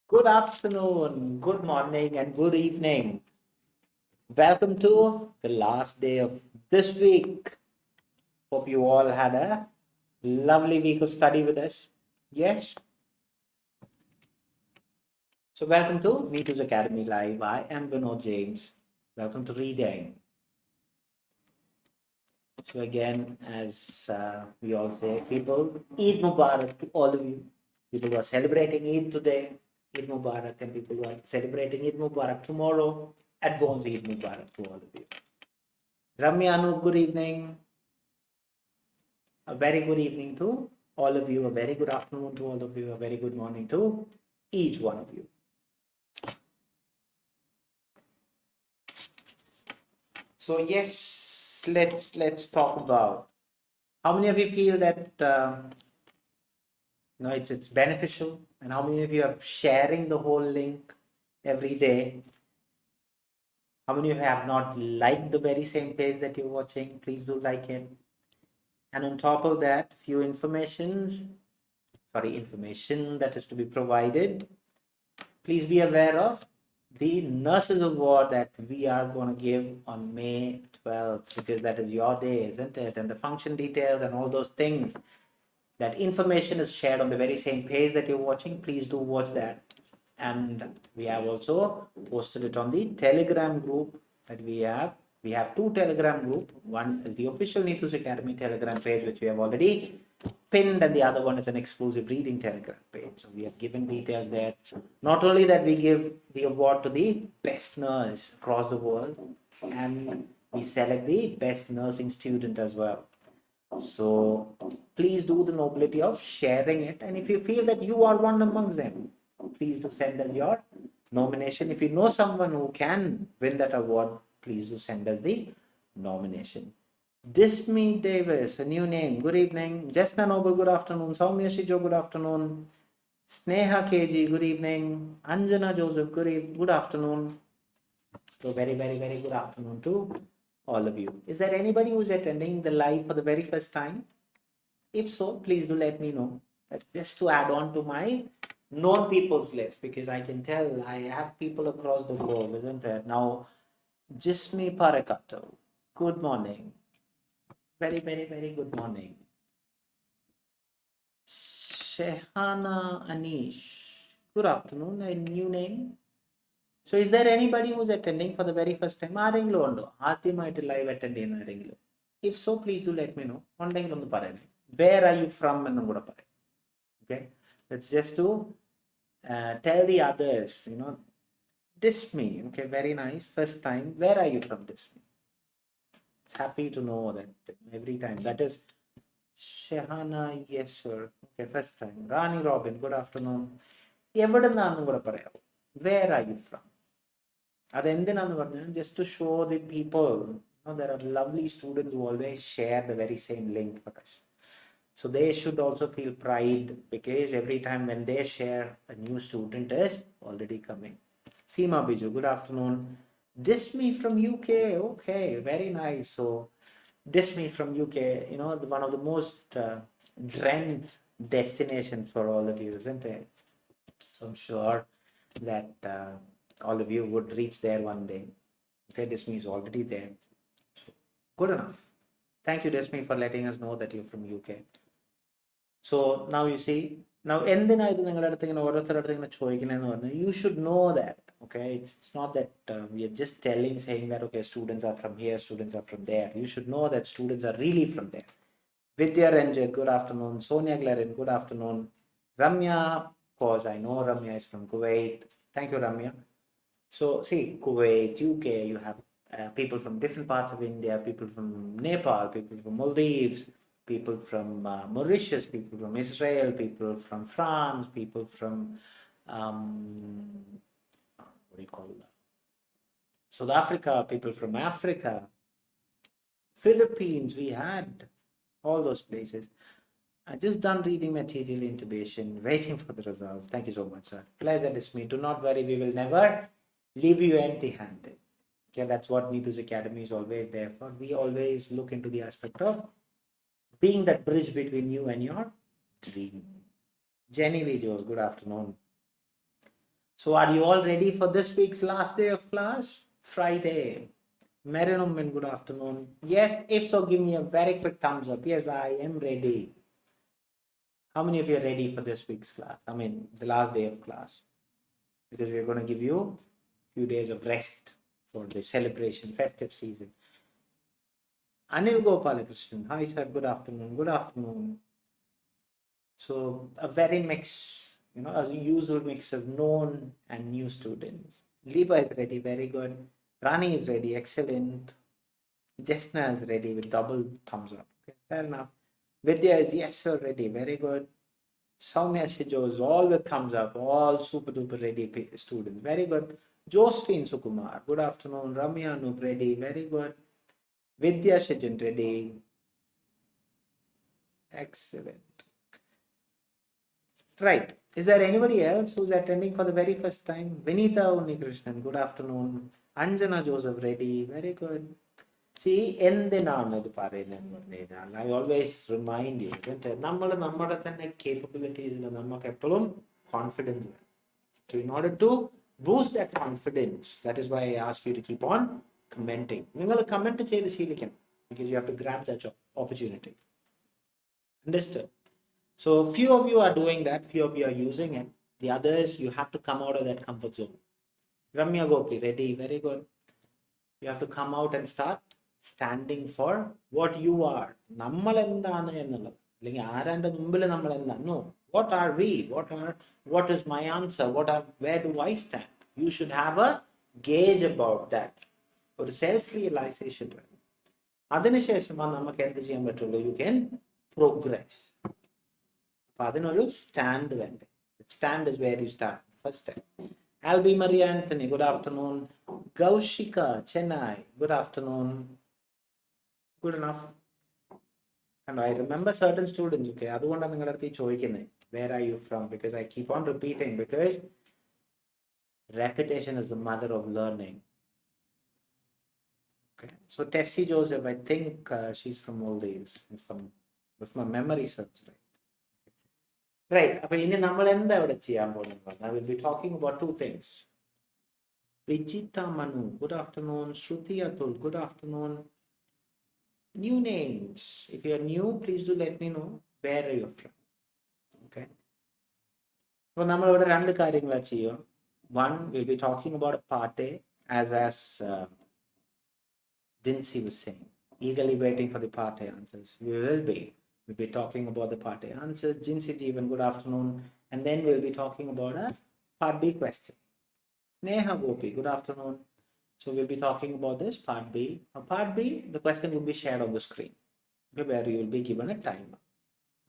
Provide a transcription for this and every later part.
Good afternoon, good morning, and good evening. Welcome to the last day of this week. Hope you all had a lovely week of study with us. Yes. So, welcome to Neethu's Academy Live. I am Vinod James. Welcome to reading. So, again, as we all say, people, Eid Mubarak to all of you. People who are celebrating Eid today, Eid Mubarak, and people who are celebrating Eid Mubarak tomorrow, advance Eid Mubarak to all of you. Ramya Anup, good evening. A very good evening to all of you. A very good afternoon to all of you. A very good morning to each one of you. So yes, let's talk about how many of you feel that it's beneficial, and how many of you are sharing the whole link every day. How many of you have not liked the very same page that you're watching? Please do like it. And on top of that, few information that is to be provided. Please be aware of the Nurses Award that we are going to give on May 12th, because that is your day, isn't it? And the function details and all those things, that information is shared on the very same page that you're watching. Please do watch that. And we have also posted it on the Telegram group that we have. We have two Telegram group. One is the official Neethus Academy Telegram page, which we have already pinned, and the other one is an exclusive reading Telegram page. So we have given details there. Not only that, we give the award to the best nurse across the world, and we select the best nursing student as well. So please do the nobility of sharing it, and if you feel that you are one amongst them, please do send us your nomination. If you know someone who can win that award, please do send us the nomination. Disme Davis, a new name. Good evening. Jasna Noble, good afternoon. Soumya Shijo, good afternoon. Sneha KG, good evening. Anjana Joseph, good afternoon. So very good afternoon to all of you. Is there anybody who's attending the live for the very first time? If so, please do let me know. That's just to add on to my known people's list, because I can tell I have people across the globe, isn't there? Now, Jismi Parakato, good morning. Very good morning. Shehana Anish, good afternoon. A new name. So, is there anybody who's attending for the very first time? ആരെങ്കിലും ഉണ്ടോ ആദ്യമായിട്ട് live attend ചെയ്യുന്ന ആരെങ്കിലും? If so, please do let me know. ഉണ്ടെങ്കിൽ ഒന്ന് പറയണം. Where are you from എന്നും കൂടെ പറയാം. Okay, it's just to tell the others, Disme. Okay, very nice. First time. Where are you from, Disme? It's happy to know that every time. That is Shehana, yes sir. Okay, first time. Rani Robin, good afternoon. എവിടെ നിന്നാണെന്നും കൂടെ പറയാമോ? Where are you from? അതെന്തിനാന്ന് പറഞ്ഞാൽ just to show the people, there are lovely students who always share the very same link for us. So they should also feel pride, because every time when they share, a new student is already coming. Seema Biju, good afternoon. Disme from UK. Okay, very nice. So Disme from UK, one of the most dreamt destination for all of you, isn't it? So I'm sure that all of you would reach there one day. Okay, Disme is already there. So, good enough. Thank you, Disme, for letting us know that you're from UK. So now you see, now എന്തിനാ ഇത് നിങ്ങളുടെ അടുത്ത് ഇങ്ങനെ ഓരോരുത്തരുടെ അടുത്ത് ഇങ്ങനെ ചോദിക്കണമെന്ന് പറഞ്ഞാൽ, you should know that. Okay, it's not that we are just saying that, okay, students are from here, students are from there. You should know that students are really from there. Vidya Ranjit, good afternoon. Sonia Glarin, good afternoon. Ramya, of course, I know Ramya is from Kuwait. Thank you, Ramya. So see, Kuwait, UK, you have people from different parts of India, people from Nepal, people from Maldives, people from Mauritius, people from Israel, people from France, people from what do you call that? South Africa, people from Africa, Philippines. We had all those places. I just done reading material intubation, waiting for the results. Thank you so much, sir. Pleasure, it's me. Do not worry, we will never leave you empty-handed. Okay, that's what Neethu's Academy is always there for. We always look into the aspect of being that bridge between you and your dream. Jenny Videos, good afternoon. So are you all ready for this week's last day of class? Friday. Marinum, good afternoon. Yes, if so, give me a very quick thumbs up. Yes, I am ready. How many of you are ready for this week's class? I mean, the last day of class. Because we're going to give you a few days of rest for the celebration, festive season. Anil Gopalakrishnan. Hi, sir. Good afternoon. Good afternoon. So a very mix, a usual mix of known and new students. Liba is ready, very good. Rani is ready, excellent. Jesna is ready with double thumbs up. Okay, fair enough. Vidya is yes sir, ready, very good. Soumya Shijo is all with thumbs up, all super duper ready students, very good. Josephine Sukumar, good afternoon. Ramya Noob ready, very good. Vidya Shijan ready, excellent. Right. Is there anybody else who's attending for the very first time? Vinita Unikrishnan, good afternoon. Anjana Joseph Reddy, very good. See, I always remind you, നമ്മുടെ capabilities confidence. So in order to boost that confidence, that is why I ask you to keep on commenting. Comment because you have to grab that opportunity. Understood? So few of you are doing that, few of you are using it. The others, you have to come out of that comfort zone. Ramya Gopi, ready, very good. You have to come out and start standing for what you are. No. What are we? What is my answer? Where do I stand? You should have a gauge about that. Or self-realization. You can progress. Stand വേണ്ടേ. Stand is where you start. First step. Albi Maria Anthony, good afternoon. Gaushika, Chennai, good afternoon. Good enough. And I remember certain students, okay, where are you from? Because I keep on repeating, because repetition is the mother of learning. Okay. So Tessie Joseph, I think she's from Maldives, if my memory serves right. Right. I will be talking about two things. Vijita Manu, good afternoon. Shruti Atul, good afternoon. New names. If you are new, please do let me know where are you from. Okay. So, one, we'll be talking about a party, as Dincy was saying, eagerly waiting for the party answers. We'll be talking about the party answers. Jinsi Jeevan, good afternoon. And then we'll be talking about a part B question. Sneha Gopi, good afternoon. So we'll be talking about this part B. Part B, the question will be shared on the screen, where you will be given a timer.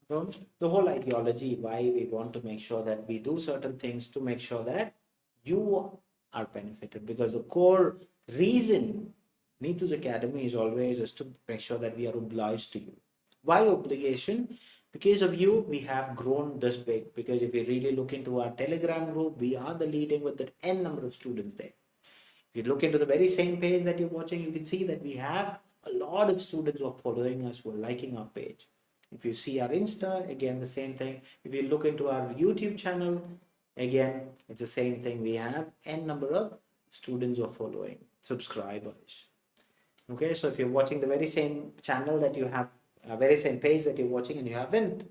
So the whole ideology, why we want to make sure that we do certain things to make sure that you are benefited, because the core reason Neethu's Academy is always is to make sure that we are obliged to you. Why obligation? Because of you, we have grown this big. Because if you really look into our Telegram group, we are the leading with the n number of students there. If you look into the very same page that you're watching, you can see that we have a lot of students who are following us, who are liking our page. If you see our Insta, again, the same thing. If you look into our YouTube channel, again, it's the same thing. We have n number of students who are following, subscribers. Okay, so if you're watching the very same channel that you have, very same page that you're watching, and you haven't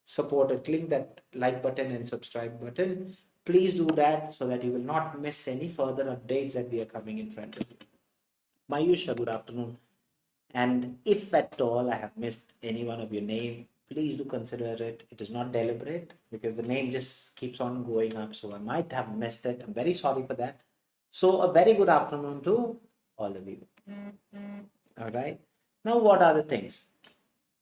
supported, click that like button and subscribe button. Please do that so that you will not miss any further updates that we are coming in front of you. Mayusha, good afternoon. And if at all I have missed any one of your name, please do consider it. It is not deliberate, because the name just keeps on going up. So I might have missed it. I'm very sorry for that. So a very good afternoon to all of you. All right. Now, what are the things?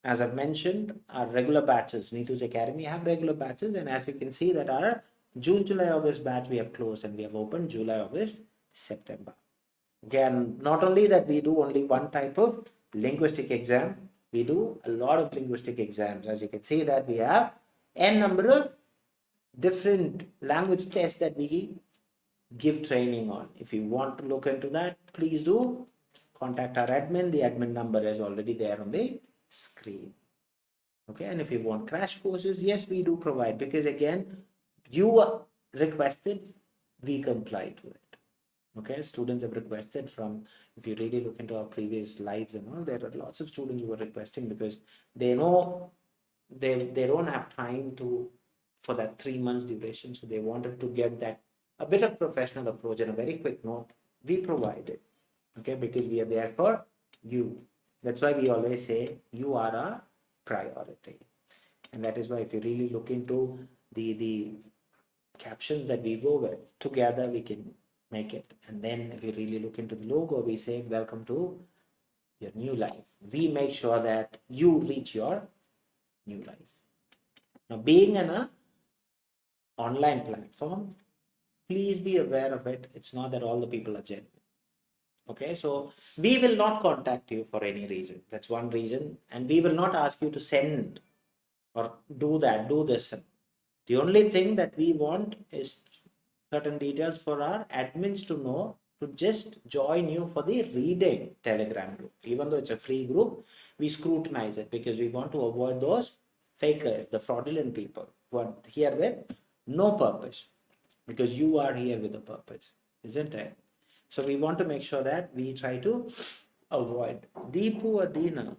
As I've mentioned, our regular batches, Neethu's Academy have regular batches. And as you can see that our June, July, August batch we have closed, and we have opened July, August, September. Again, not only that we do only one type of linguistic exam, we do a lot of linguistic exams. As you can see that we have n number of different language tests that we give training on. If you want to look into that, please do contact our admin. The admin number is already there on the screen. Okay, and if you want crash courses, yes, we do provide, because again, you requested we comply to it. Okay, students have requested from, if you really look into our previous lives and all, there are lots of students who are requesting because they know they don't have time to for that 3 months duration, so they wanted to get that a bit of professional approach and a very quick note. We provide it, okay, because we are there for you. That's why we always say you are our priority, and that is why if you really look into the captions that we go with together, we can make it. And then if you really look into the logo, we say welcome to your new life. We make sure that you reach your new life. Now, being in a online platform, please be aware of it. It's not that all the people are genuine. Okay, so we will not contact you for any reason. That's one reason. And we will not ask you to send or do that, do this. The only thing that we want is certain details for our admins to know, to just join you for the reading Telegram group. Even though it's a free group, we scrutinize it because we want to avoid those fakers, the fraudulent people who are here with no purpose, because you are here with a purpose, isn't it? So we want to make sure that we try to avoid. Deepu Adina,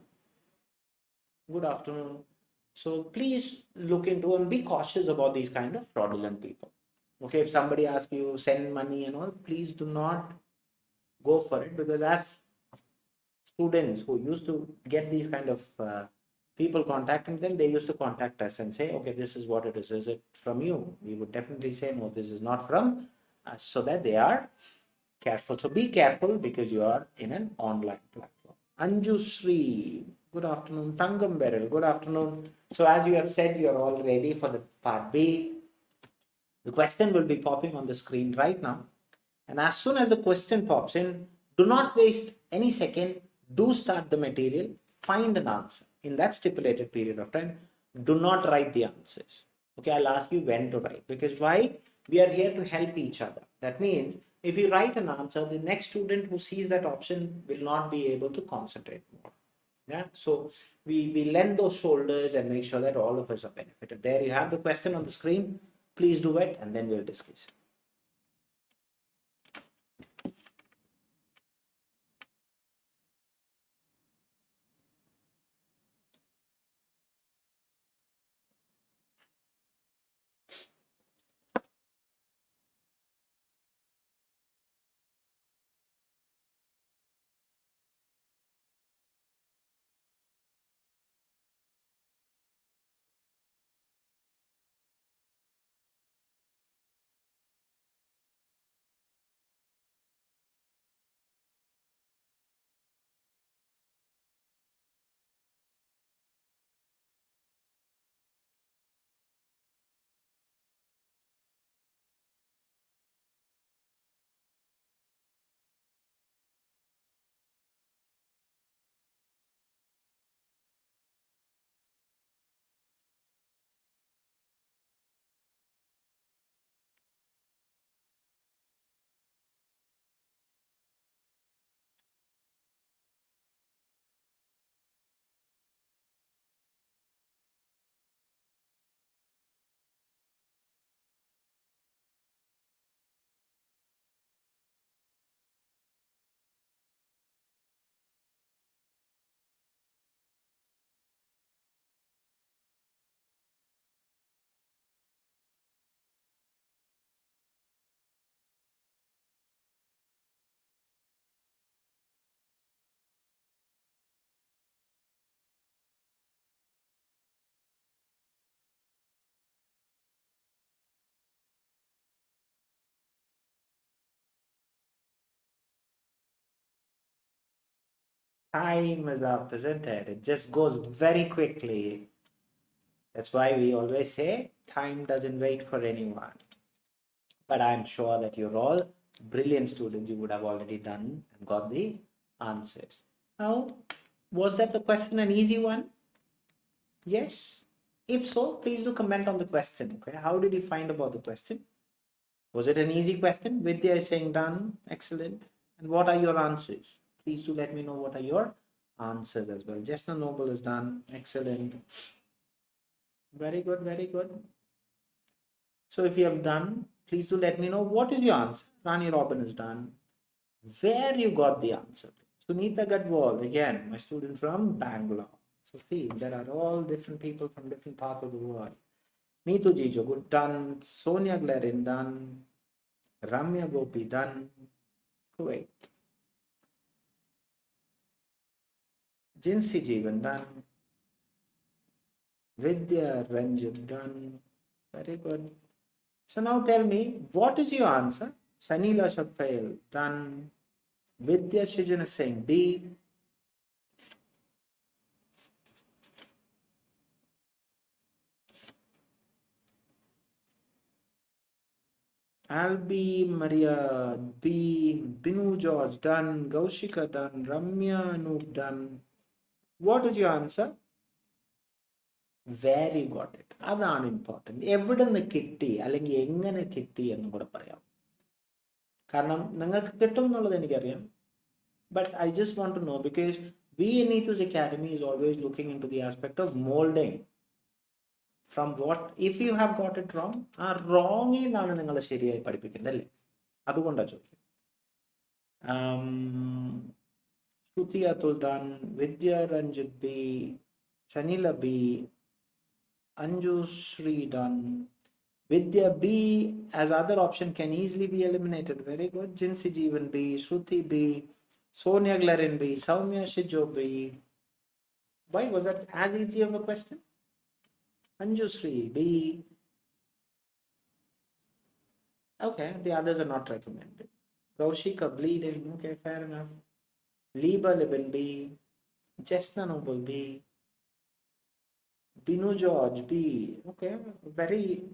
good afternoon. So please look into and be cautious about these kind of fraudulent people. Okay, if somebody asks you send money and all, please do not go for it, because as students who used to get these kind of people contacting them, they used to contact us and say, okay, this is what it is it from you? We would definitely say, no, this is not from us, so that they are careful. So be careful because you are in an online platform. Anju Sri, good afternoon. Tangam Beryl, good afternoon. So as you have said, you are all ready for the part B. The question will be popping on the screen right now. And as soon as the question pops in, do not waste any second. Do start the material, find an answer. In that stipulated period of time, do not write the answers. Okay, I'll ask you when to write. Because why? We are here to help each other. That means if you write an answer, the next student who sees that option will not be able to concentrate more. Yeah, so we lend those shoulders and make sure that all of us are benefited. There you have the question on the screen. Please do it, and then we'll discuss. Time is up, isn't it? It just goes very quickly. That's why we always say time doesn't wait for anyone. But I'm sure that you're all brilliant students. You would have already done and got the answers. Now, was that the question an easy one? Yes. If so, please do comment on the question. Okay. How did you find about the question? Was it an easy question? Vidya is saying done. Excellent. And what are your answers? Please do let me know what are your answers as well. Jessna Noble is done. Excellent. Very good, very good. So if you have done, Please do let me know what is your answer. Rani Robin is done. Where you got the answer? Sunita Gadwal, again, my student from Bangalore. So see, there are all different people from different parts of the world. Neethu Jijo, good done. Sonia Glarin, done. Ramya Gopi, done. Kuwait. Jinsi Jeevan, done. Vidya Ranjan, done. Very good. So now tell me, what is your answer? Sanila Shapel, done. Vidya Srijan is saying B. Albi Maria B. Binu George, done. Gaushika, done. Ramya Anoop, done. What is your answer? Where you got it. That's important. എവിടുന്ന് കിട്ടി അല്ലെങ്കിൽ എങ്ങനെ കിട്ടി എന്നും കൂടെ പറയാം. കാരണം നിങ്ങൾക്ക് കിട്ടും എന്നുള്ളത് എനിക്കറിയാം. But I just want to know because we in Neethus Academy is always looking into the aspect of molding. From what, if you have got it wrong, ആ wrong എന്നാണ് നിങ്ങൾ ശരിയായി പഠിപ്പിക്കേണ്ടത് അല്ലേ? അതുകൊണ്ടാണ് ചോദിക്കുന്നത്. Shruti Atul done, Vidya Ranjit B, Shanila B, Anju Sri done. Vidya B as other option can easily be eliminated. Very good. Jinsi Jeevan B, Shruti B, Sonia Glarin B, Soumya Shijo B. Why was that as easy of a question? Anju Sri B. Okay, the others are not recommended. Kaushika bleeding. Okay, fair enough. Liba Libin B. Chesna Noble B. Binu George B. Okay, very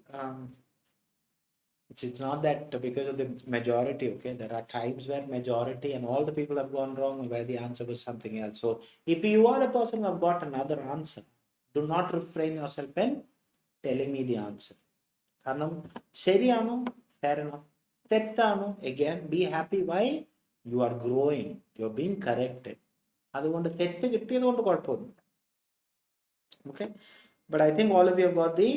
it's not that because of the majority, okay, there are times where majority and all the people have gone wrong where the answer was something else. So if you are a person who have got another answer, do not refrain yourself in telling me the answer. കാരണം ശരിയാണോ, fair enough. തെറ്റാണോ, again be happy. Why? You are growing, you are being corrected. അതുകൊണ്ട് തെറ്റ് കിട്ടിയത് കൊണ്ട് കുഴപ്പമൊന്നുമില്ല. Okay, but I think all of you have got the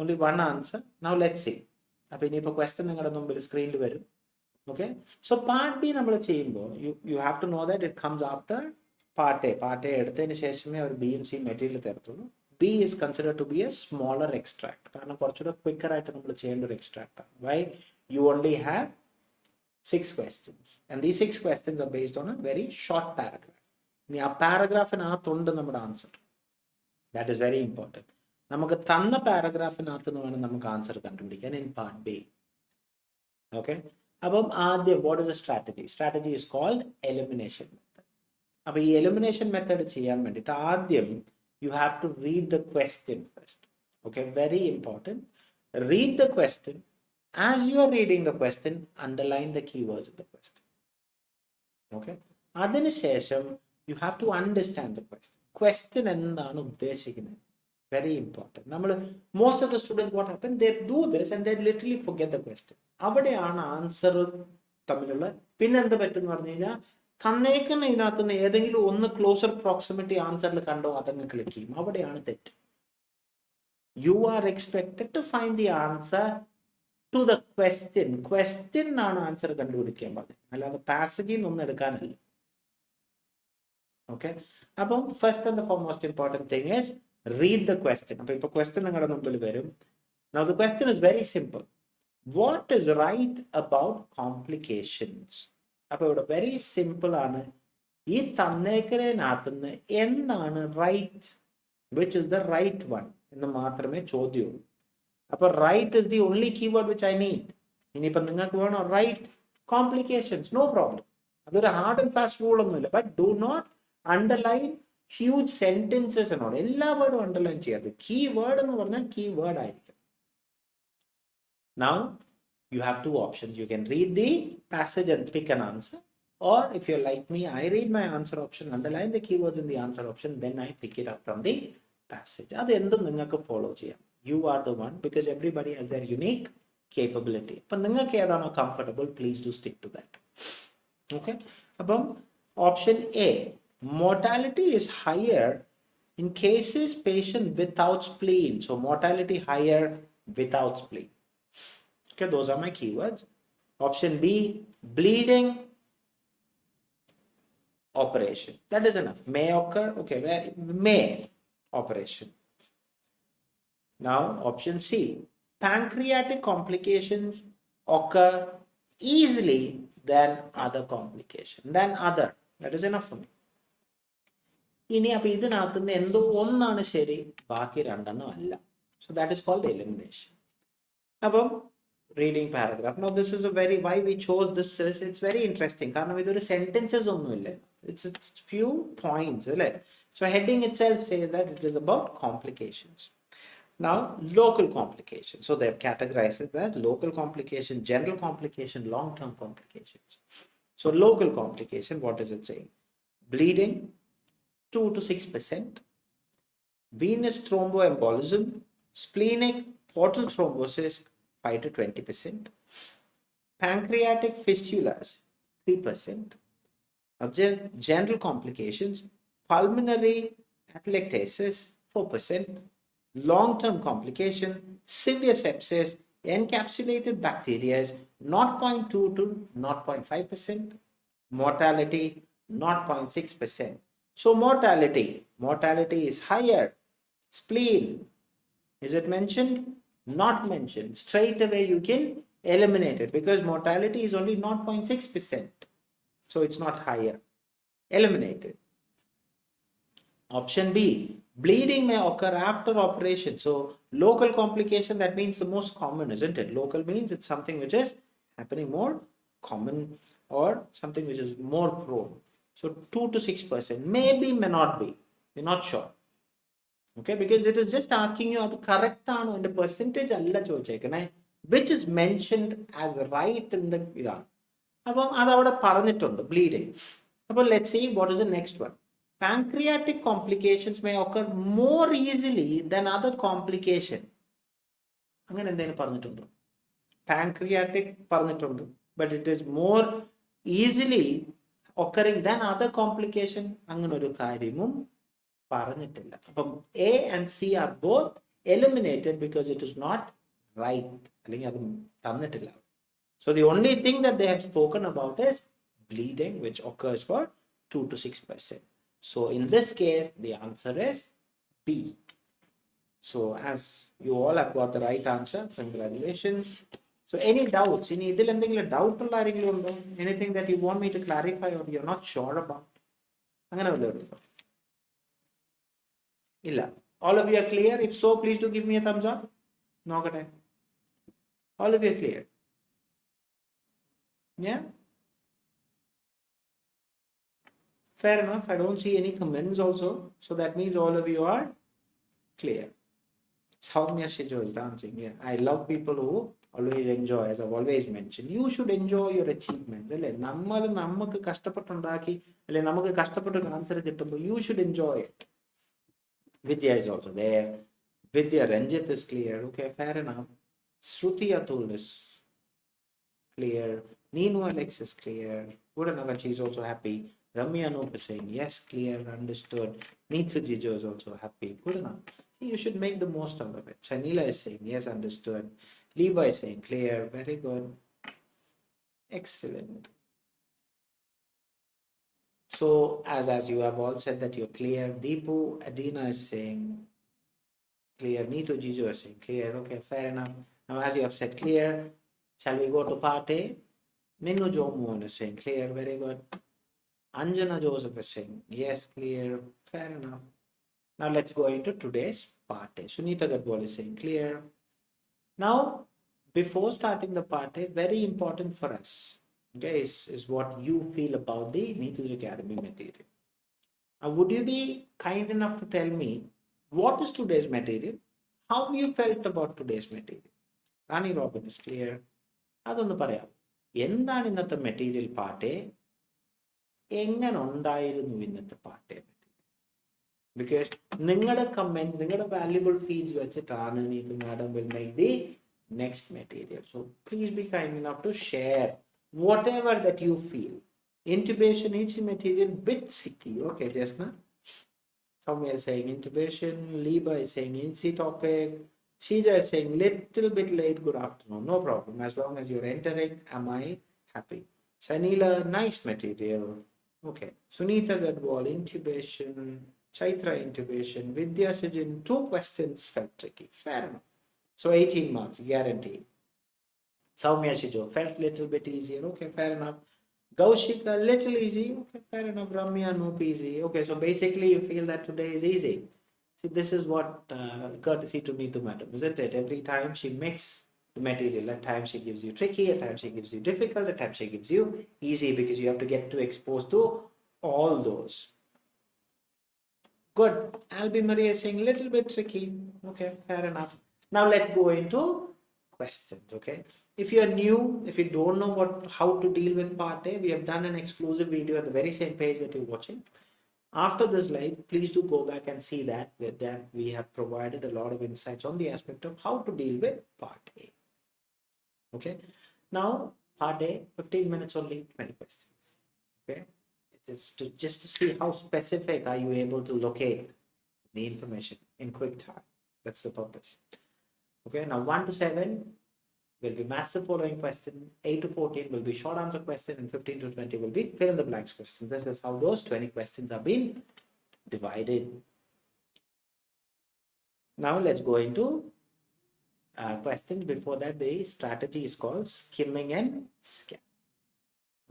only one answer. Now let's see. അപ്പോൾ ഇനിയിപ്പോൾ ക്വസ്റ്റ്യൻ നിങ്ങളുടെ മുമ്പിൽ സ്ക്രീനിൽ വരും. Okay, so part B നമ്മൾ ചെയ്യുമ്പോൾ you have to know that it comes after part A. Part A എടുത്തതിന് ശേഷമേ അവർ B and C മെറ്റീരിയൽ തരത്തുള്ളൂ. B is considered to be a smaller extract. കാരണം കുറച്ചുകൂടെ ക്വിക്കർ ആയിട്ട് നമ്മൾ ചെയ്യേണ്ട ഒരു എക്സ്ട്രാക്ട് ആണ്. Why? You only have 6 questions and these 6 questions are based on a very short paragraph. ഇനി ആ പാരഗ്രാഫിനകത്തുണ്ട് നമ്മുടെ answer. That is very important. നമുക്ക് തന്ന പാരഗ്രാഫിനകത്ത് നിന്ന് വേണം നമുക്ക് ആൻസർ കണ്ടുപിടിക്കാൻ in part B. Okay, അപ്പം ആദ്യം what is the strategy? Strategy is called elimination method. അപ്പോൾ ഈ elimination method ചെയ്യാൻ വേണ്ടിയിട്ട് ആദ്യം you have to read the question first. Okay, very important. Read the question. As you are reading the question, underline the keywords of the question. Okay, അതിനുശേഷം you have to understand the question. Question എന്താണ് ഉദ്ദേശിക്കുന്നത്? Very important. നമ്മൾ most of the students what happen, they do this and they literally forget the question. അവിടെയാണ് answer തമ്മിലുള്ള പിന്നെ എന്ത് പറ്റുമെന്ന് പറഞ്ഞു കഴിഞ്ഞാൽ തന്നേക്കുന്ന ഇതിനകത്ത് നിന്ന് ഏതെങ്കിലും ഒന്ന് ക്ലോസർ പ്രോക്സിമിറ്റി ആൻസറിൽ കണ്ടോ അതങ്ങ് ക്ലിക്ക് ചെയ്യും. അവിടെയാണ് തെറ്റ്. You are expected to find the answer to the question. Question ആണ് ആൻസർ കണ്ടുപിടിക്കാൻ പറഞ്ഞത്, അല്ലാതെ പാസേജിൽ നിന്നൊന്നും എടുക്കാനല്ല. ഓക്കെ, അപ്പം first and the foremost important thing is read the question. അപ്പോൾ ഇപ്പോൾ ക്വസ്റ്റ്യൻ നിങ്ങളുടെ മുമ്പിൽ വരും. Now the question is very simple. What is right about complications? അപ്പോൾ ഇവിടെ വെരി സിമ്പിൾ ആണ്. ഈ തന്നേക്കുന്നതിനകത്തുനിന്ന് എന്താണ് right, which is the right one എന്ന് മാത്രമേ ചോദ്യമുള്ളൂ. അപ്പോൾ right is the only keyword which I need. ഇനിയിപ്പം നിങ്ങൾക്ക് വേണോ റൈറ്റ് കോംപ്ലിക്കേഷൻസ്, നോ പ്രോബ്ലം. അതൊരു ഹാർഡ് ആൻഡ് ഫാസ്റ്റ് റൂൾ ഒന്നുമില്ല. But do not underline huge sentences എന്നോട് എല്ലാ വേർഡും അണ്ടർലൈൻ ചെയ്യാതെ. കീ വേർഡ് എന്ന് പറഞ്ഞാൽ കീ വേർഡ് ആയിരിക്കും. Now you have 2 options. You can read the passage and pick an answer, or if you're like me, I read my answer option, underline the keywords in the answer option, then I pick it up from the passage. അത് എന്തും നിങ്ങൾക്ക് follow ചെയ്യാം. You are the one, because everybody has their unique capability. അപ്പം നിങ്ങൾക്ക് ഏതാണോ comfortable, please do stick to that. Okay, അപ്പം option A, mortality is higher in cases patient without spleen. So mortality higher without spleen. Okay, those are my keywords. Option B, bleeding operation. That is enough. May occur. Okay, where may operation. Now, option C, pancreatic complications occur easily than other complications. Than other. That is enough for me. ഇനി അപ്പൊ ഇതിനകത്തുനിന്ന് എന്തോ ഒന്നാണ് ശരി, ബാക്കി രണ്ടെണ്ണം അല്ല. So that is called elimination. അപ്പം reading paragraph. Now this is a very, why we chose this is, it's very interesting. കാരണം ഇതൊരു sentences ഒന്നുമില്ല. It's few points, അല്ലേ? So heading itself says that it is about complications. Now local complications. So they have categorized it that local complication, general complication, long-term complications. So local complication, what does it say? Bleeding 2 to 6%, venous thromboembolism, splenic portal thrombosis 5 to 20%, pancreatic fistulas 3%. Now just general complications, pulmonary atelectasis 4%, long-term complication, severe sepsis, encapsulated bacteria 0.2 to 0.5%, mortality 0.6%. So mortality is higher. Spleen, is it mentioned? Not mentioned. Straight away you can eliminate it because mortality is only 0.6%. So it's not higher. Eliminated. Option B, bleeding may occur after operation. So local complication, that means the most common, isn't it? Local means it's something which is happening more common or something which is more prone. So 2 to 6%, maybe, may not be. We're not sure. Okay, because it is just asking you the correct and the percentage which is mentioned as right in the bleeding. Let's see what is the next one. Pancreatic complications may occur more easily than other complication. Pancreatic, but it is more easily occurring than other complication. A and C are both eliminated because it is not right. So the only thing that they have spoken about is bleeding, which occurs for 2 to 6%. So in this case, the answer is B. So as you all have got the right answer, congratulations. So any doubts? Anything that you want me to clarify or you're not sure about? All of you are clear? If so, please do give me a thumbs up. All of you are clear? Yeah? Fair enough. I don't see any comments also. So that means all of you are clear. Soumya Shijo is dancing. Yeah. I love people who always enjoy, as I've always mentioned. You should enjoy your achievements. You should enjoy it. Vidya is also there. Vidya Ranjit is clear. Okay, fair enough. Shruti Atul is clear. Neenu Alex is clear. Good enough. She's also happy. Ramya Anup is saying yes, clear, understood. Neethu Jijo is also happy. Good enough. See, you should make the most out of it. Chanila is saying yes, understood. Liba is saying clear. Very good. Excellent. So as you have all said that you're clear, Deepu Adina is saying clear. Neethu Jijo is saying clear. Okay, fair enough. Now as you have said clear, shall we go to part A? Minu Jomoon is saying clear. Very good. Anjana Joseph is saying yes, clear. Fair enough. Now let's go into today's part A. Sunita Gadwal is saying clear. Now, before starting the part A, very important for us, okay, is what you feel about the Neethu's Academy material. Now, would you be kind enough to tell me what is today's material? How you felt about today's material? Rani Robin is clear. Adonnu parayam. Endana innathe material part A? Engane undayirunnu innathe part A? Because ningada comments, ningada valuable feeds vechitana Neethu madam will make the next material. So please be kind enough to share whatever that you feel. Intubation needs material bit tricky. Okay, Jasna. Somewhere saying intubation. Liba is saying NC topic. Sheja is saying little bit late, good afternoon. No problem. As long as you're entering, am I happy? Shanila, nice material. Okay. Sunita Gadwal, intubation. Chaitra, intubation. Vidya Sijin, 2 questions felt tricky. Fair enough. So 18 marks, guaranteed. Soumya Shijo, felt little bit easier. Okay, fair enough. Gaushika, little easy. Okay, fair enough. Ramya, no easy. Okay, so basically you feel that today is easy. See, this is what courtesy to Neethu madam, isn't it? Every time she mix the material, at times she gives you tricky, at times she gives you difficult, at times she gives you easy, because you have to get to exposed to all those. Good. Albi Maria is saying little bit tricky. Okay, fair enough. Now let's go into questions. Okay. If you are new, if you don't know how to deal with part A, we have done an exclusive video at the very same page that you're watching. After this live, please do go back and see that. With that, we have provided a lot of insights on the aspect of how to deal with part A. Okay. Now, part A, 15 minutes only, 20 questions. Okay. Just to see how specific are you able to locate the information in quick time. That's the purpose. Okay. Now, 1 to 7 will be massive following question, 8 to 14 will be short answer question, and 15 to 20 will be fill in the blanks question. This is how those 20 questions are being divided. Now let's go into questions. Before that, the strategy is called skimming and scan.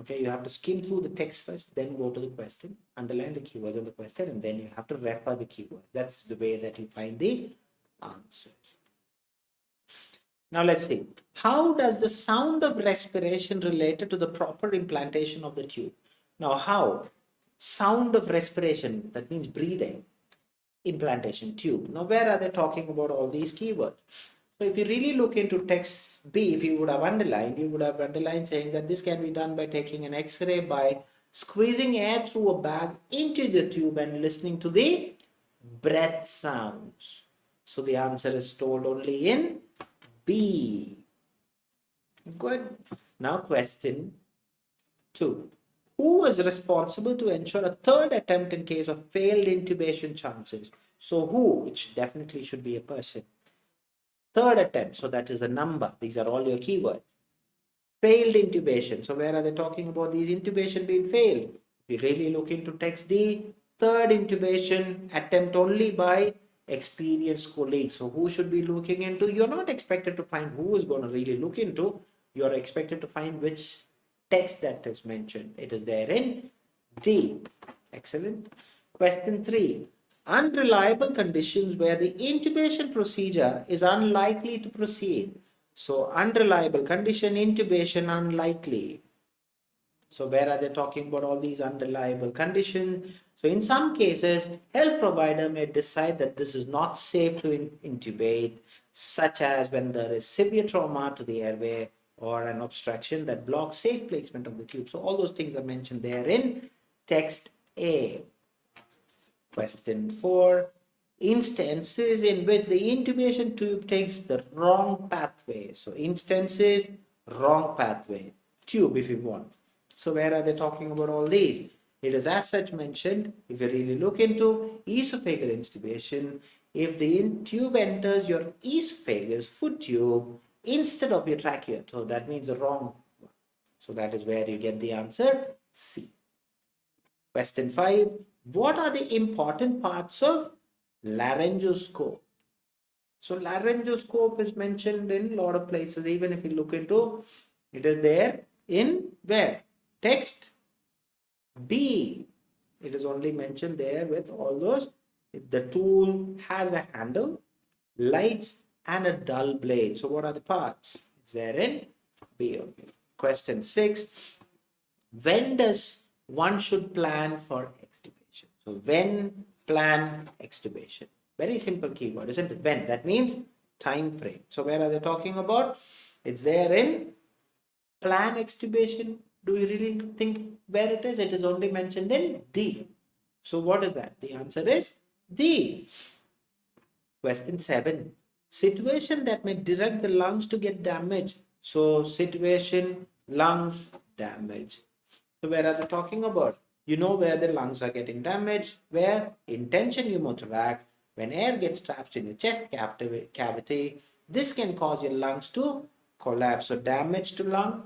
Okay, you have to skim through the text first, then go to the question, underline the keywords of the question, and then you have to refer the keyword. That's the way that you find the answers. Now let's see. How does the sound of respiration related to the proper implantation of the tube? Now how? Sound of respiration, that means breathing, implantation tube. Now where are they talking about all these keywords? So if you really look into text B, if you would have underlined saying that this can be done by taking an X-ray, by squeezing air through a bag into the tube and listening to the breath sounds. So the answer is stored only in B. Good. Now question 2. Who was responsible to ensure a third attempt in case of failed intubation chances? So who, which definitely should be a person. Third attempt, so that is a number. These are all your keywords. Failed intubation. So where are they talking about these intubation being failed? If you really look into text D, third intubation attempt only by experienced colleagues. So who should be looking into? You're not expected to find who is going to really look into. You're expected to find which text that is mentioned. It is there in D. Excellent. Question 3. Unreliable conditions where the intubation procedure is unlikely to proceed. So unreliable condition, intubation unlikely. So where are they talking about all these unreliable conditions? So in some cases, health provider may decide that this is not safe to intubate, such as when there is severe trauma to the airway or an obstruction that blocks safe placement of the tube. So all those things are mentioned there in text A. Question 4. Instances in which the intubation tube takes the wrong pathway. So instances, wrong pathway. Tube if you want. So where are they talking about all these? It is as such mentioned, if you really look into esophageal intubation, if the tube enters your esophagus, foot tube, instead of your trachea. So that means the wrong one. So that is where you get the answer C. Question 5. What are the important parts of laryngoscope? So laryngoscope is mentioned in a lot of places. Even if you look into, it is there in where? Text B. It is only mentioned there with all those. The tool has a handle, lights, and a dull blade. So what are the parts? It's there in B only. Question 6. When does one should plan for extubation? So when plan extubation? Very simple keyword, isn't it? When. That means time frame. So where are they talking about? It's there in plan extubation. Do you really think where it is? It is only mentioned in D. So what is that? The answer is D. Question 7. Situation that may direct the lungs to get damaged. So situation, lungs, damage. So where are they talking about? You know where the lungs are getting damaged, where? Intention pneumothorax, When air gets trapped in your chest cavity, this can cause your lungs to collapse. So damage to lung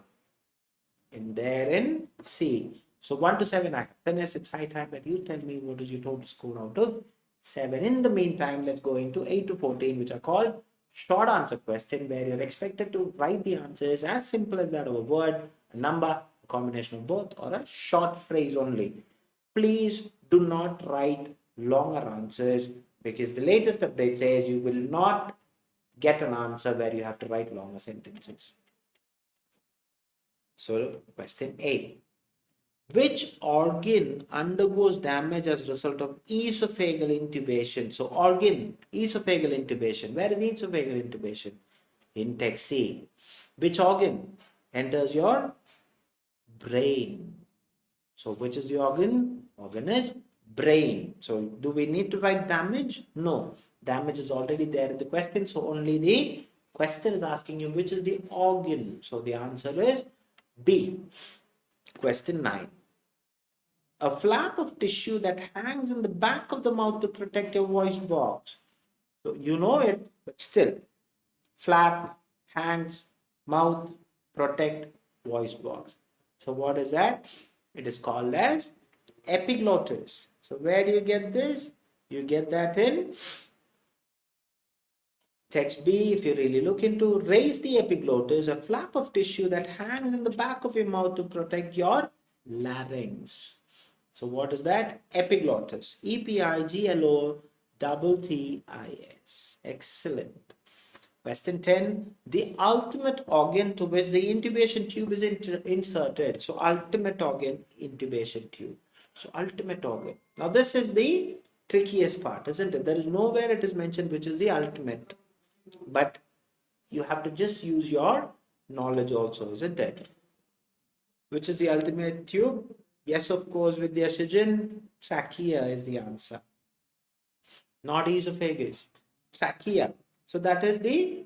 in there in C. So 1 to 7, I have finished. It's high time that you tell me what is your total score out of 7. In the meantime, let's go into 8 to 14, which are called short answer question, where you're expected to write the answers as simple as that of a word, a number, a combination of both, or a short phrase only. Please do not write longer answers, because the latest update says you will not get an answer where you have to write longer sentences. So question 8. Which organ undergoes damage as a result of esophageal intubation? So organ, esophageal intubation. Where is esophageal intubation? In text C. Which organ enters your brain? So which is the organ? Organ is brain. So do we need to write damage? No. Damage is already there in the question. So only the question is asking you which is the organ. So the answer is B. Question 9. A flap of tissue that hangs in the back of the mouth to protect your voice box. So you know it, but still. Flap, hands, mouth, protect, voice box. So what is that? It is called as epiglottis. So where do you get this? You get that in text B. If you really look into, raise the epiglottis, a flap of tissue that hangs in the back of your mouth to protect your larynx. So what is that? Epiglottis. Epiglotis. Excellent. Question 10. The ultimate organ to which the intubation tube is inserted. So ultimate organ, intubation tube. So ultimate organ. Now this is the trickiest part, isn't it? There is nowhere it is mentioned which is the ultimate. But you have to just use your knowledge also, isn't it? Which is the ultimate tube? Yes, of course, with the oxygen, trachea is the answer. Not esophagus, trachea. So that is the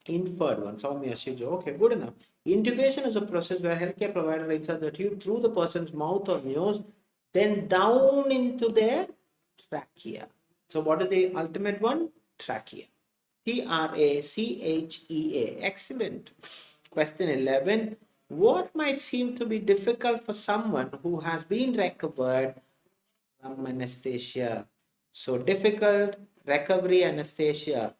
inferred one. Okay, good enough. Intubation is a process where healthcare provider inserts the tube through the person's mouth or nose, then down into their trachea. So what is the ultimate one? Trachea. Trachea. Excellent. Question 11. What might seem to be difficult for someone who has been recovered from anesthesia? So difficult, recovery, anesthesia.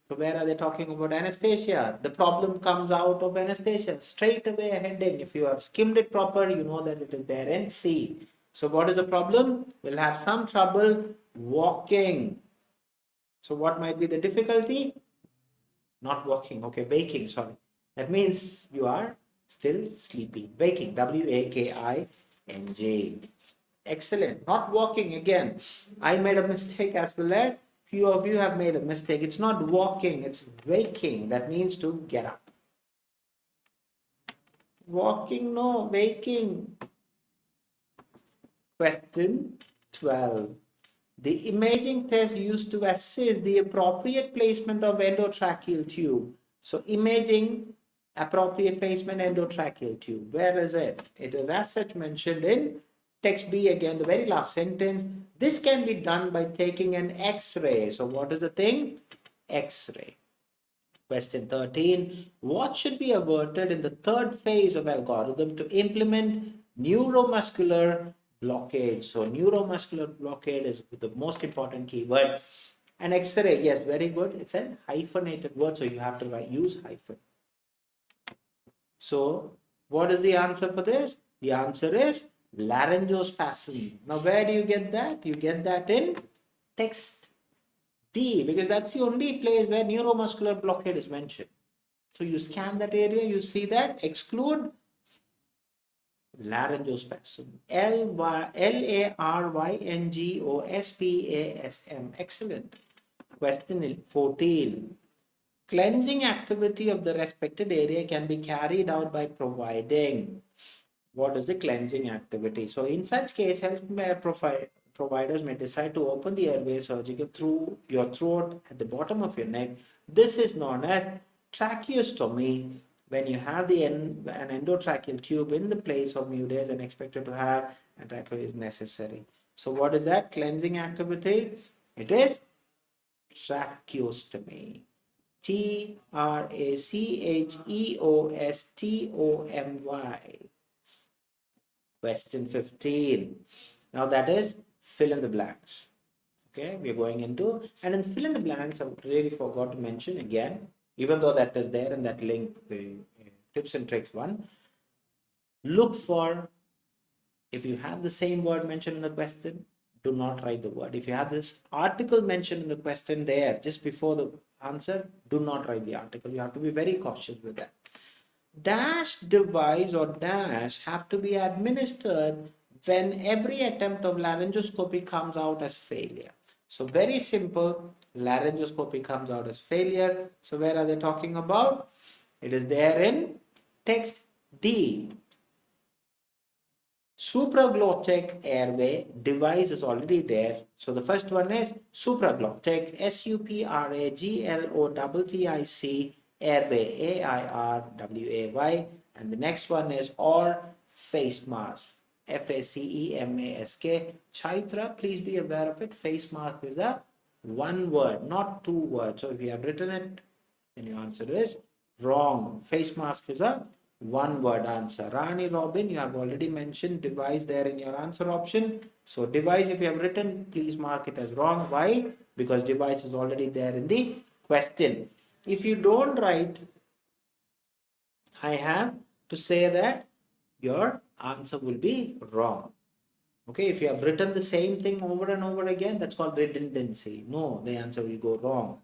So where are they talking about anesthesia? The problem comes out of anesthesia. Straight away a heading. If you have skimmed it proper, you know that it is there in C. So what is the problem? We'll have some trouble walking. So what might be the difficulty? Not walking. Okay, waking, sorry. That means you are still sleepy. Waking, W-A-K-I-N-G. Excellent. Not walking again. I made a mistake as well as few of you have made a mistake. It's not walking, it's waking. That means to get up. Walking, no, waking. Question 12. The imaging test used to assess the appropriate placement of endotracheal tube. So imaging, appropriate placement, endotracheal tube. Where is it? It is as such mentioned in text B again, the very last sentence. This can be done by taking an X-ray. So what is the thing? X-ray. Question 13. What should be averted in the third phase of algorithm to implement neuromuscular blockade? So neuromuscular blockade is the most important keyword. And X-ray, yes, very good. It's a hyphenated word, so you have to use hyphen. So what is the answer for this? The answer is laryngospasm. Now where do you get that? You get that in text D, because that's the only place where neuromuscular blockade is mentioned. So you scan that area, you see that, exclude laryngospasm. Laryngospasm. Excellent. Question 14. Cleansing activity of the respected area can be carried out by providing. What is the cleansing activity? So in such case, healthcare providers may decide to open the airway surgical through your throat at the bottom of your neck. This is known as tracheostomy, when you have an endotracheal tube in the place of mucus and expected to have a tracheostomy is necessary. So what is that cleansing activity? It is Tracheostomy. Tracheostomy. Question 15. Now that is fill in the blanks. Okay, we're going into, and in fill in the blanks, I really forgot to mention again, even though that is there in that link, the tips and tricks one. Look for, if you have the same word mentioned in the question, do not write the word. If you have this article mentioned in the question there just before the answer, do not write the article. You have to be very cautious with that. Dash device or dash have to be administered when every attempt of laryngoscopy comes out as failure. So very simple, laryngoscopy comes out as failure. So where are they talking about? It is there in text D. Supraglottic airway device is already there. So the first one is supraglottic, SUPRAGLOTTIC airway, AIRWAY, and the next one is or face mask, FACEMASK. Chaitra, please be aware of it. Face mask is a one word, not two words. So if you have written it, then your answer is wrong. Face mask is a one word answer. Rani Robin, you have already mentioned device there in your answer option. So device, if you have written, please mark it as wrong. Why? Because device is already there in the question. If you don't write, I have to say that your answer will be wrong. Okay, if you have written the same thing over and over again, that's called redundancy. No, the answer will go wrong.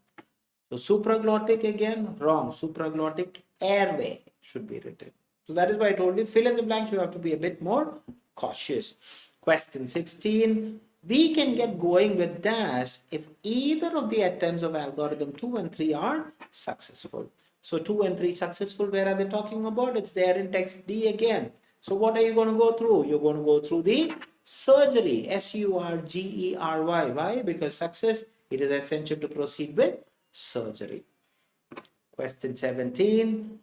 So supraglottic again, wrong. Supraglottic airway should be written. So that is why I told you, fill in the blanks, you have to be a bit more cautious. Question 16. We can get going with dash if either of the attempts of algorithm 2 and 3 are successful. So 2 and 3 successful, where are they talking about? It's there in text D again. So what are you going to go through? You're going to go through the surgery, SURGERY. Why? Because success, it is essential to proceed with surgery. Question 17.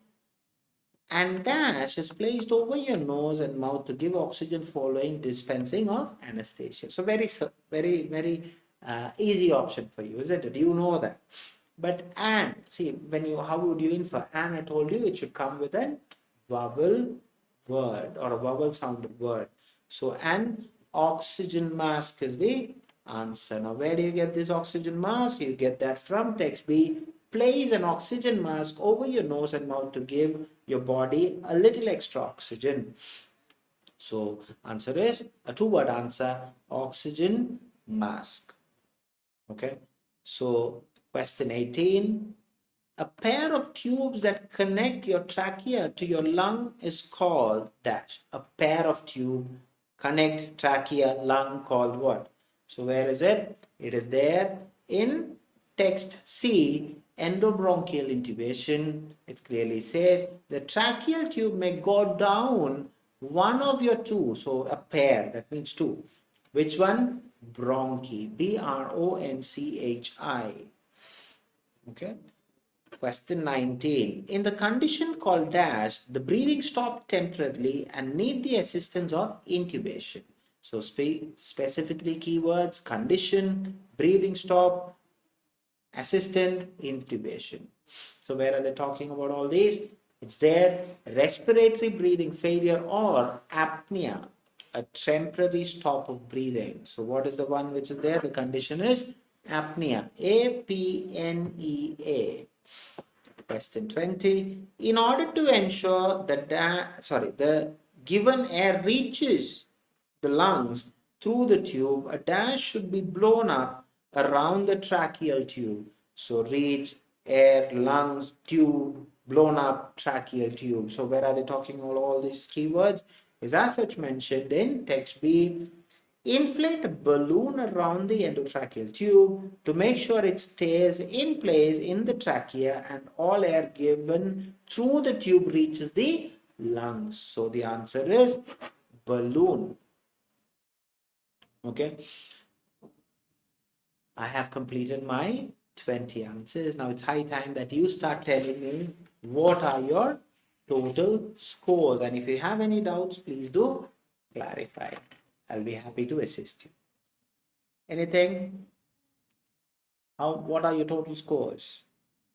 And dash is placed over your nose and mouth to give oxygen following dispensing of anesthesia. So very easy option for you, isn't it? You know that. But and, see, when you, how would you infer? And I told you it should come with a vowel word or a vowel sounded word. So an oxygen mask is the answer. Now where do you get this oxygen mask? You get that from text B. Place an oxygen mask over your nose and mouth to give your body a little extra oxygen. So answer is a two-word answer, oxygen mask. Okay, so question 18. A pair of tubes that connect your trachea to your lung is called dash. A pair of tubes connect trachea, lung, called what? So where is it? It is there in text C, endobronchial intubation. It clearly says the tracheal tube may go down one of your two. So a pair, that means two. Which one? Bronchi, BRONCHI. Okay. Question 19. In the condition called dash, the breathing stopped temporarily and need the assistance of intubation. So specifically keywords, condition, breathing stop, assistant, intubation. So where are they talking about all these? It's there, respiratory breathing failure or apnea, a temporary stop of breathing. So what is the one which is there? The condition is apnea, APNEA. Question 20. In order to ensure that the given air reaches the lungs through the tube, a dash should be blown up around the tracheal tube. So reach, air, lungs, tube, blown up, tracheal tube. So where are they talking about all these keywords? Is as such mentioned in text B. Inflate a balloon around the endotracheal tube to make sure it stays in place in the trachea and all air given through the tube reaches the lungs. So the answer is balloon. Okay. I have completed my 20 answers. Now it's high time that you start telling me what are your total scores. And if you have any doubts, please do clarify. I'll be happy to assist you. Anything? What are your total scores?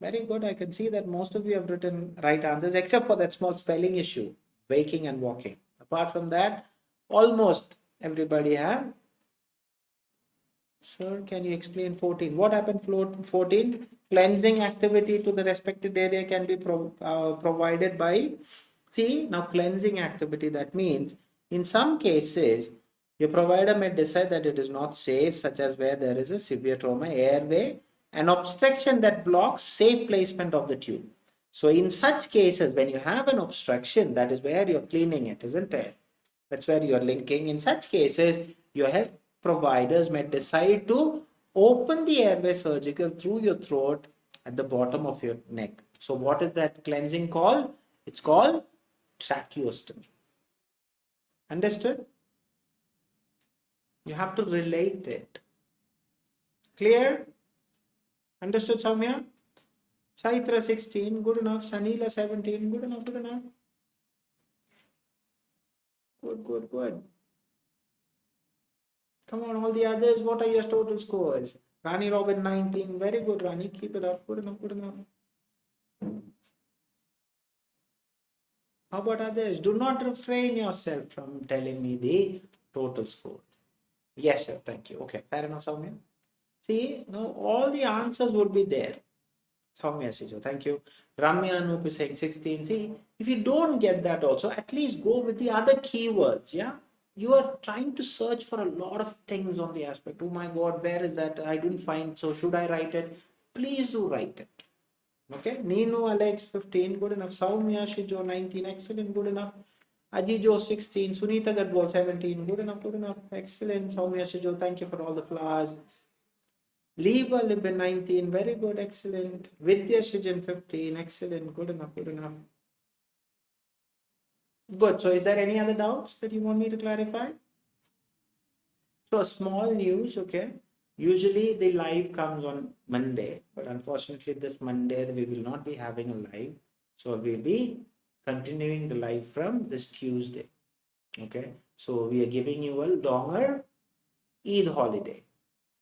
Very good. I can see that most of you have written right answers, except for that small spelling issue, waking and walking. Apart from that, almost everybody have. Sir, can you explain 14? What happened 14? Cleansing activity to the respected area can be provided by, see, now cleansing activity, that means in some cases, your provider may decide that it is not safe, such as where there is a severe trauma, airway, an obstruction that blocks safe placement of the tube. So in such cases, when you have an obstruction, that is where you're cleaning it, isn't it? That's where you're linking. In such cases, your health providers may decide to open the airway surgical through your throat at the bottom of your neck. So what is that cleansing called? It's called tracheostomy. Understood? You have to relate it. Clear? Understood, Soumya? Saitra 16, good enough. Sanila 17, good enough, good enough. Good, good, good. Come on, all the others, what are your total scores? Rani Robin 19, very good, Rani. Keep it up. Good enough, good enough. How about others? Do not refrain yourself from telling me the total score. Yes, sir. Thank you. Okay, fair enough, Soumya. See, now all the answers would be there. Soumya Sijo, thank you. Ramya Anup is saying 16. See, if you don't get that also, at least go with the other keywords. Yeah. You are trying to search for a lot of things on the aspect. Oh my God, where is that? I didn't find. So should I write it? Please do write it. Okay, Nino Alex 15, good enough. Soumya Shijo 19, excellent, good enough. Ajijo 16, Sunita Gadwal 17, good enough, good enough, excellent. Soumya Shijo, thank you for all the flowers. Liba Libin 19, very good, excellent. Vidya Shijan 15, excellent, good enough, good enough. Good, so is there any other doubts that you want me to clarify? So small news, okay. Usually the live comes on Monday, but unfortunately this Monday we will not be having a live. So we'll be continuing the live from this Tuesday. Okay. So we are giving you a longer Eid holiday.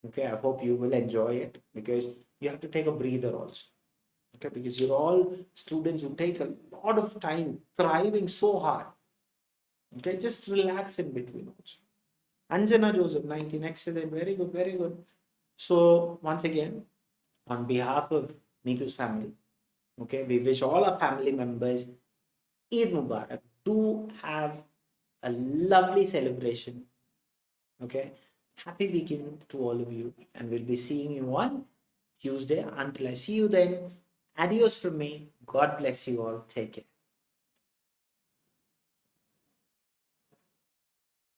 Okay. I hope you will enjoy it because you have to take a breather also. Okay. Because you're all students who take a lot of time thriving so hard. Okay. Just relax in between also. Anjana Joseph, 19, excellent, very good, very good. So once again, on behalf of Neethu's family, okay, we wish all our family members Eid Mubarak. Do have a lovely celebration. Okay, happy weekend to all of you, and we'll be seeing you on Tuesday. Until I see you then, adios from me. God bless you all. Take care.